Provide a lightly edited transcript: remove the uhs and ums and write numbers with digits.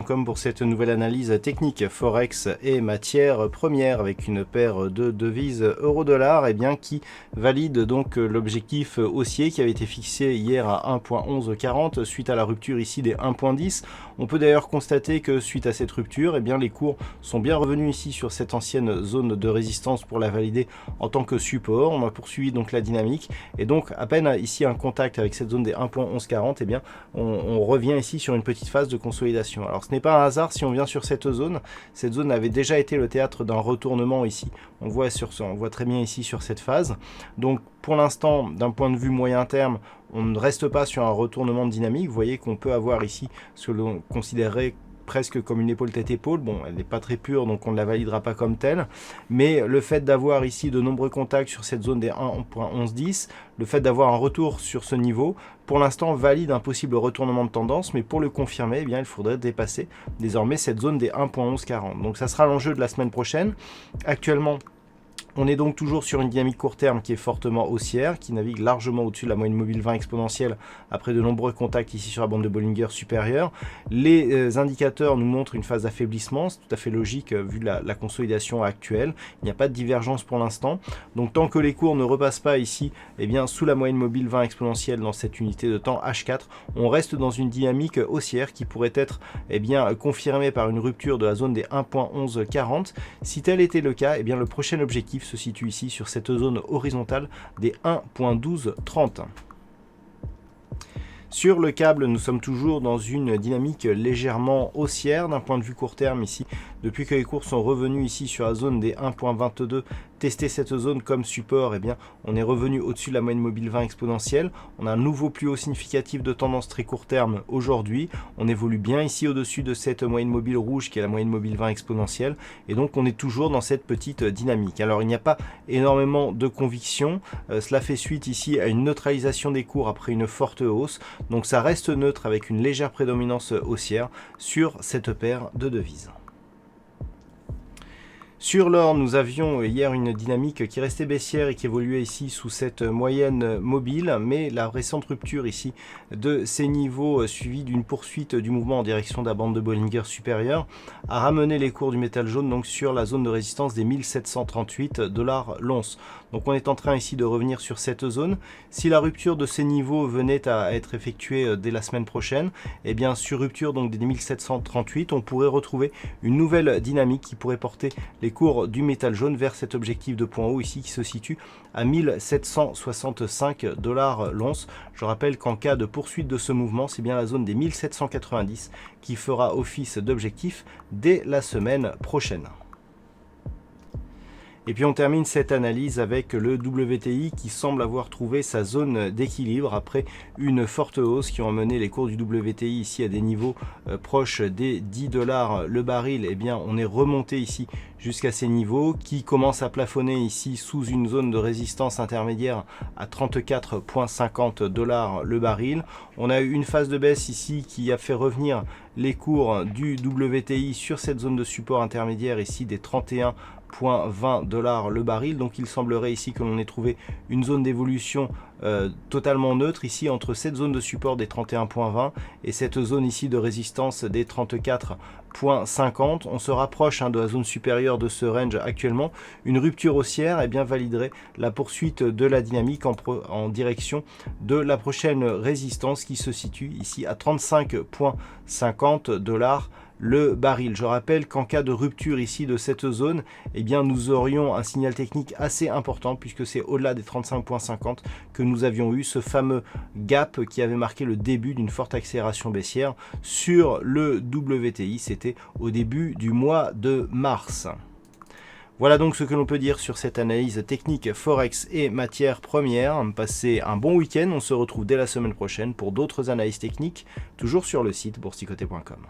Comme pour cette nouvelle analyse technique Forex et matières premières avec une paire de devises euro-dollar qui valide donc l'objectif haussier qui avait été fixé hier à 1.1140 suite à la rupture ici des 1.10. On peut d'ailleurs constater que suite à cette rupture, les cours sont bien revenus ici sur cette ancienne zone de résistance pour la valider en tant que support. On a poursuivi donc la dynamique et donc à peine ici un contact avec cette zone des 1.1140, on revient ici sur une petite phase de consolidation. Alors ce n'est pas un hasard si on vient sur cette zone avait déjà été le théâtre d'un retournement ici. On voit très bien ici sur cette phase. Donc pour l'instant, d'un point de vue moyen terme, on ne reste pas sur un retournement de dynamique. Vous voyez qu'on peut avoir ici ce que l'on considérerait presque comme une épaule tête-épaule. Bon, elle n'est pas très pure, donc on ne la validera pas comme telle. Mais le fait d'avoir ici de nombreux contacts sur cette zone des 1.1110, le fait d'avoir un retour sur ce niveau, pour l'instant valide un possible retournement de tendance, mais pour le confirmer, il faudrait dépasser désormais cette zone des 1.1140. Donc ça sera l'enjeu de la semaine prochaine. Actuellement, on est donc toujours sur une dynamique court terme qui est fortement haussière, qui navigue largement au-dessus de la moyenne mobile 20 exponentielle après de nombreux contacts ici sur la bande de Bollinger supérieure. Les indicateurs nous montrent une phase d'affaiblissement, c'est tout à fait logique vu la consolidation actuelle. Il n'y a pas de divergence pour l'instant. Donc tant que les cours ne repassent pas ici sous la moyenne mobile 20 exponentielle dans cette unité de temps H4, on reste dans une dynamique haussière qui pourrait être confirmée par une rupture de la zone des 1.1140. Si tel était le cas, le prochain objectif se situe ici sur cette zone horizontale des 1.1230. Sur le câble, nous sommes toujours dans une dynamique légèrement haussière d'un point de vue court terme ici. Depuis que les cours sont revenus ici sur la zone des 1.22, tester cette zone comme support, on est revenu au-dessus de la moyenne mobile 20 exponentielle. On a un nouveau plus haut significatif de tendance très court terme aujourd'hui. On évolue bien ici au-dessus de cette moyenne mobile rouge qui est la moyenne mobile 20 exponentielle. Et donc on est toujours dans cette petite dynamique. Alors il n'y a pas énormément de conviction. Cela fait suite ici à une neutralisation des cours après une forte hausse. Donc ça reste neutre avec une légère prédominance haussière sur cette paire de devises. Sur l'or, nous avions hier une dynamique qui restait baissière et qui évoluait ici sous cette moyenne mobile, mais la récente rupture ici de ces niveaux suivie d'une poursuite du mouvement en direction de la bande de Bollinger supérieure a ramené les cours du métal jaune donc sur la zone de résistance des 1738 $ l'once. Donc on est en train ici de revenir sur cette zone. Si la rupture de ces niveaux venait à être effectuée dès la semaine prochaine, sur rupture donc des 1738, on pourrait retrouver une nouvelle dynamique qui pourrait porter les cours du métal jaune vers cet objectif de point haut ici qui se situe à 1765 $ l'once. Je rappelle qu'en cas de poursuite de ce mouvement, c'est bien la zone des 1790 qui fera office d'objectif dès la semaine prochaine. Et puis on termine cette analyse avec le WTI qui semble avoir trouvé sa zone d'équilibre après une forte hausse qui a emmené les cours du WTI ici à des niveaux proches des 10 $ le baril. On est remonté ici jusqu'à ces niveaux qui commencent à plafonner ici sous une zone de résistance intermédiaire à 34,50 $ le baril. On a eu une phase de baisse ici qui a fait revenir les cours du WTI sur cette zone de support intermédiaire ici des 31,20 $ le baril. Donc il semblerait ici que l'on ait trouvé une zone d'évolution totalement neutre ici entre cette zone de support des 31,20 et cette zone ici de résistance des 34,50. On se rapproche de la zone supérieure de ce range actuellement. Une rupture haussière validerait la poursuite de la dynamique en direction de la prochaine résistance qui se situe ici à 35,50 $ le baril. Je rappelle qu'en cas de rupture ici de cette zone, nous aurions un signal technique assez important puisque c'est au-delà des 35,50 que nous avions eu ce fameux gap qui avait marqué le début d'une forte accélération baissière sur le WTI. C'était au début du mois de mars. Voilà donc ce que l'on peut dire sur cette analyse technique Forex et matières premières. Passez un bon week-end, on se retrouve dès la semaine prochaine pour d'autres analyses techniques, toujours sur le site boursicoté.com.